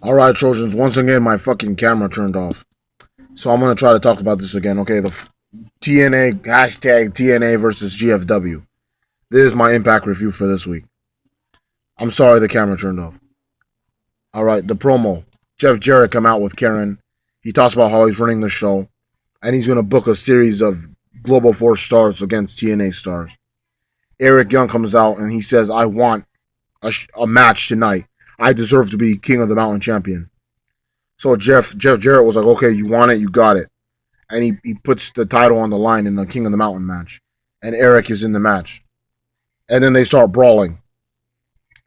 All right, Trojans. Once again, my fucking camera turned off, so I'm gonna try to talk about this again. Okay, the TNA hashtag TNA versus GFW. This is my impact review for this week. I'm sorry the camera turned off. All right, the promo. Jeff Jarrett come out with Karen. He talks about how he's running the show, and he's gonna book a series of Global Force stars against TNA stars. Eric Young comes out and he says, "I want a match tonight. I deserve to be King of the Mountain champion." So Jeff Jarrett was like, "Okay, you want it, you got it." And he puts the title on the line in the King of the Mountain match. And Eric is in the match. And then they start brawling.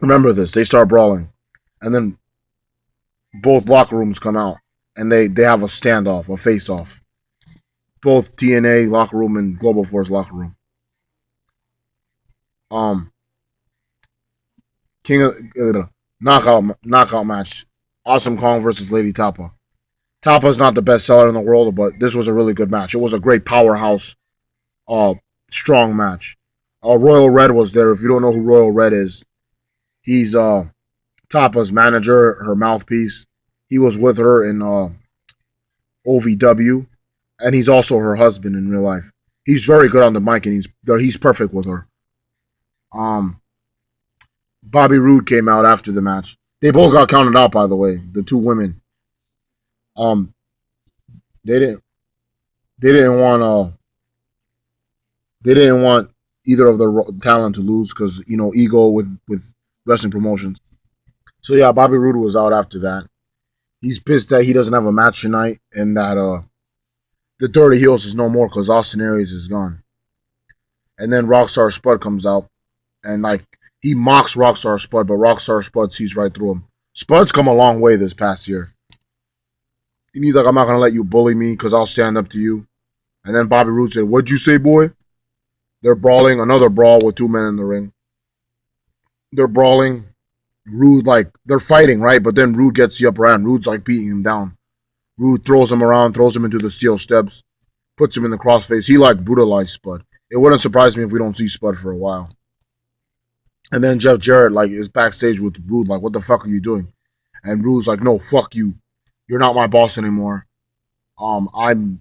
Remember this, they start brawling. And then both locker rooms come out and they have a standoff, a face off. Both TNA locker room and Global Force locker room. Um King of knockout match. Awesome Kong versus Lady Tapa. Tapa's not the best seller in the world, but this was a really good match. It was a great powerhouse, uh, strong match. Royal Red was there. If you don't know who Royal Red is, he's Tapa's manager, her mouthpiece. He was with her in OVW, and he's also her husband in real life. He's very good on the mic, and he's perfect with her. Um, Bobby Roode came out after the match. They both got counted out, by the way. The two women. Um, they didn't. They didn't want. They didn't want either of the talent to lose because ego with wrestling promotions. So yeah, Bobby Roode was out after that. He's pissed that he doesn't have a match tonight and that the Dirty Heels is no more because Austin Aries is gone. And then Rockstar Spud comes out and he mocks Rockstar Spud, but Rockstar Spud sees right through him. Spud's come a long way this past year. And he's like, "I'm not gonna let you bully me because I'll stand up to you." And then Bobby Roode said, "What'd you say, boy?" They're brawling, another brawl with two men in the ring. They're brawling. Rude, they're fighting, right? But then Rude gets the upper hand. Rude's beating him down. Rude throws him around, throws him into the steel steps, puts him in the crossface. He brutalized Spud. It wouldn't surprise me if we don't see Spud for a while. And then Jeff Jarrett is backstage with Rude, "What the fuck are you doing?" And Rude's like, "No, fuck you. You're not my boss anymore. I'm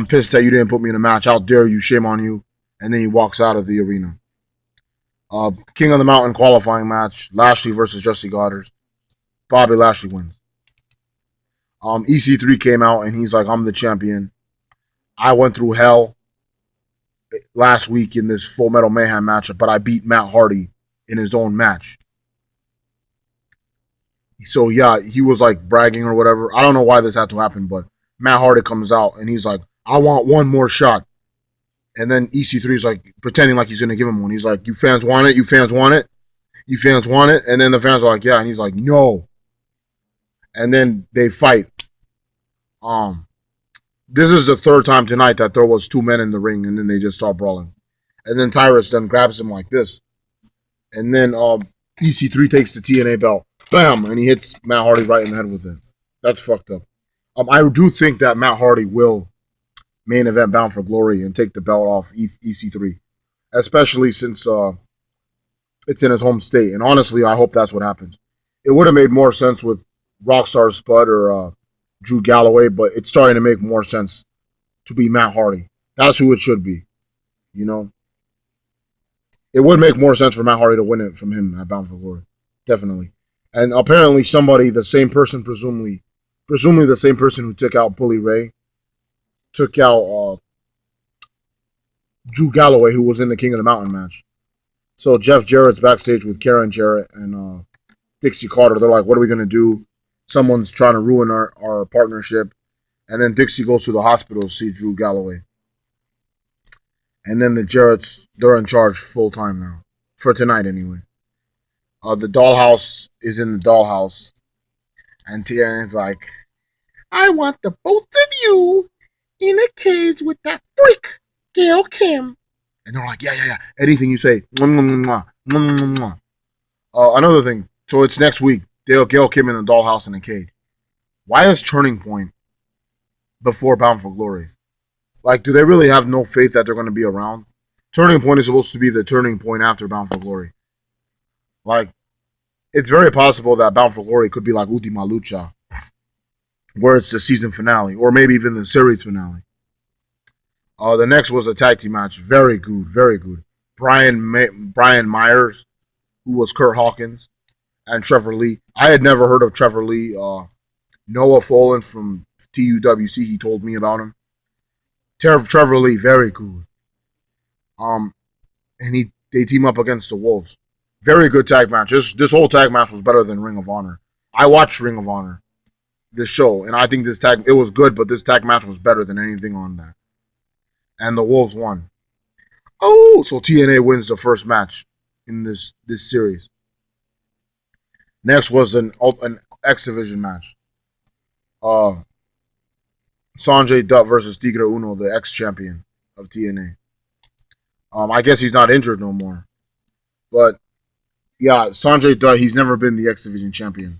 pissed that you didn't put me in a match. How dare you? Shame on you." And then he walks out of the arena. King of the Mountain qualifying match: Lashley versus Jesse Goddard. Bobby Lashley wins. EC3 came out and he's like, "I'm the champion. I went through hell last week in this Full Metal Mayhem match, but I beat Matt Hardy in his own match." So yeah, he was bragging or whatever. I don't know why this had to happen, but Matt Hardy comes out and he's like, "I want one more shot." And then EC3 is pretending like he's gonna give him one. He's like, "You fans want it? You fans want it? You fans want it?" And then the fans are like, "Yeah," and he's like, "No." And then they fight. Um, this is the third time tonight that there was two men in the ring, and then they just start brawling. And then Tyrus then grabs him like this, and then EC3 takes the TNA belt, bam, and he hits Matt Hardy right in the head with it. That's fucked up. I do think that Matt Hardy will main event Bound for Glory and take the belt off EC3, especially since it's in his home state. And honestly, I hope that's what happens. It would have made more sense with Rockstar Spud or Drew Galloway, but it's starting to make more sense to be Matt Hardy. That's who it should be. You know, it would make more sense for Matt Hardy to win it from him at Bound for Glory, definitely. And apparently, somebody, the same person, presumably the same person who took out Bully Ray, took out Drew Galloway, who was in the King of the Mountain match. So Jeff Jarrett's backstage with Karen Jarrett and Dixie Carter. They're like, "What are we gonna do? Someone's trying to ruin our partnership." And then Dixie goes to the hospital to see Drew Galloway. And then the Jarretts, they're in charge full time now. For tonight, anyway. The dollhouse is in the dollhouse. And TNA's like, "I want the both of you in a cage with that freak, Gail Kim." And they're like, "Yeah, yeah, yeah. Anything you say." Mwah, mwah, mwah. Another thing. So it's next week. Gail Kim in the dollhouse in a cage. Why is Turning Point before Bound for Glory? Do they really have no faith that they're going to be around? Turning Point is supposed to be the turning point after Bound for Glory. Like, It's very possible that Bound for Glory could be like Ultima Lucha, where it's the season finale, or maybe even the series finale. The next was a tag team match. Very good, very good. Brian Myers, who was Kurt Hawkins, and Trevor Lee. I had never heard of Trevor Lee. Noah Folan from TUWC, he told me about him. Trevor Lee, very good. Um, and they team up against the Wolves. Very good tag match. This whole tag match was better than Ring of Honor. I watched Ring of Honor, this show, and I think this tag it was good, but this tag match was better than anything on that. And the Wolves won. Oh, so TNA wins the first match in this series. Next was an X Division match. Uh, Sanjay Dutt versus Tigre Uno, the ex champion of TNA. I guess he's not injured no more, but yeah, Sanjay Dutt, he's never been the X Division champion.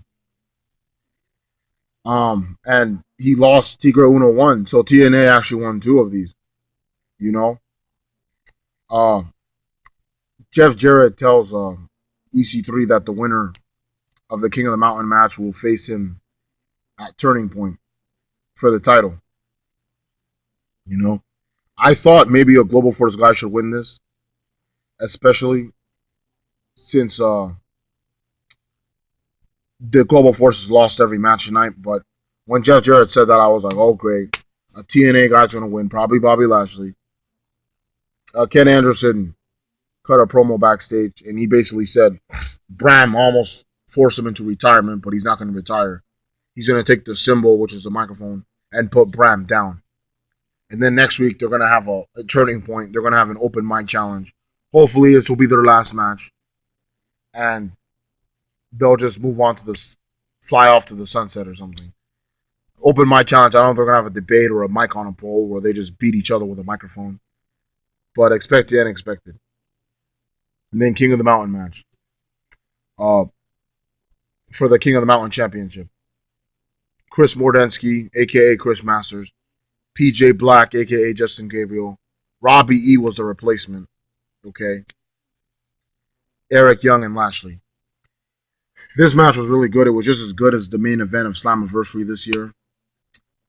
And he lost. Tigre Uno won, so TNA actually won two of these. You know, uh, Jeff Jarrett tells EC3 that the winner of the King of the Mountain match will face him at Turning Point for the title. You know, I thought maybe a Global Force guy should win this, especially since the Global Forces lost every match tonight. But when Jeff Jarrett said that, I was like, oh, great. A TNA guy's going to win, probably Bobby Lashley. Ken Anderson cut a promo backstage, and he basically said Bram almost forced him into retirement, but he's not going to retire. He's going to take the symbol, which is the microphone, and put Bram down. And then next week, they're going to have a turning point. They're going to have an open mic challenge. Hopefully, this will be their last match. And they'll just move on to this, fly off to the sunset or something. Open mic challenge, I don't know if they're going to have a debate or a mic on a pole where they just beat each other with a microphone. But expect the unexpected. And then King of the Mountain match. For the King of the Mountain Championship. Chris Mordensky, a.k.a. Chris Masters. PJ Black, a.k.a. Justin Gabriel. Robbie E. was the replacement. Okay. Eric Young and Lashley. This match was really good. It was just as good as the main event of Slammiversary this year.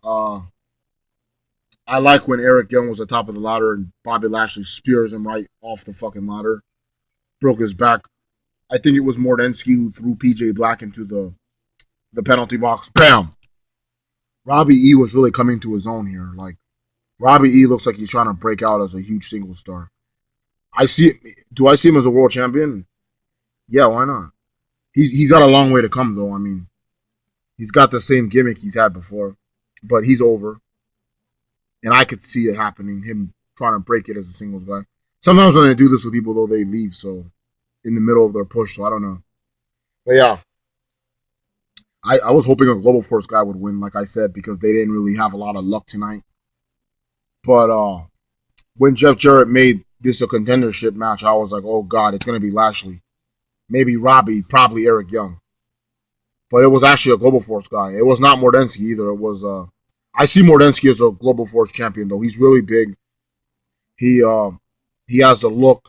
I like when Eric Young was at the top of the ladder and Bobby Lashley spears him right off the fucking ladder. Broke his back. I think it was Mordensky who threw PJ Black into the penalty box. Bam! Robbie E was really coming to his own here. Like, Robbie E looks like he's trying to break out as a huge single star. Do I see him as a world champion? Yeah, why not? He's got a long way to come, though. I mean, he's got the same gimmick he's had before, but he's over. And I could see it happening, him trying to break it as a singles guy. Sometimes when they do this with people, though, they leave, so in the middle of their push, so I don't know. But yeah, I was hoping a Global Force guy would win, like I said, because they didn't really have a lot of luck tonight. But when Jeff Jarrett made this a contendership match, I was like, oh, God, it's going to be Lashley. Maybe Robbie, probably Eric Young. But it was actually a Global Force guy. It was not Mordensky either. It was I see Mordensky as a Global Force champion, though. He's really big. He has the look.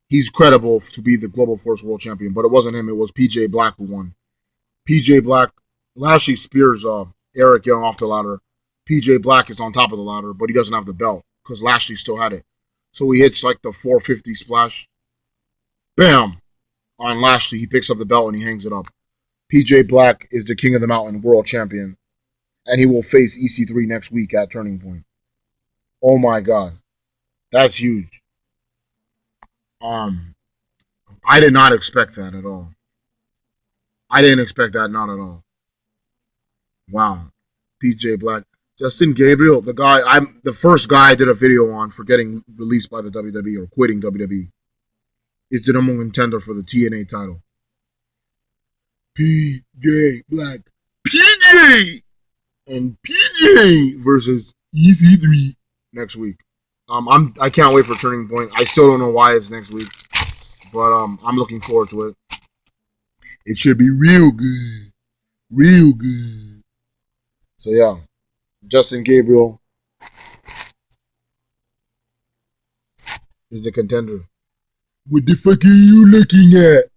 He's credible to be the Global Force World Champion, but it wasn't him. It was PJ Black who won. PJ Black, Lashley spears Eric Young off the ladder. PJ Black is on top of the ladder, but he doesn't have the belt because Lashley still had it. So he hits like the 450 splash. Bam! On Lashley, he picks up the belt and he hangs it up. PJ Black is the King of the Mountain World Champion, and he will face EC3 next week at Turning Point. Oh my God. That's huge. I did not expect that at all. I didn't expect that, not at all. Wow. PJ Black. Justin Gabriel, I'm the first guy I did a video on for getting released by the WWE or quitting WWE, is the number one contender for the TNA title. PJ Black. PJ! And PJ versus EC3 next week. I can't wait for Turning Point. I still don't know why it's next week, but I'm looking forward to it. It should be real good, real good. So yeah, Justin Gabriel is the contender. What the fuck are you looking at?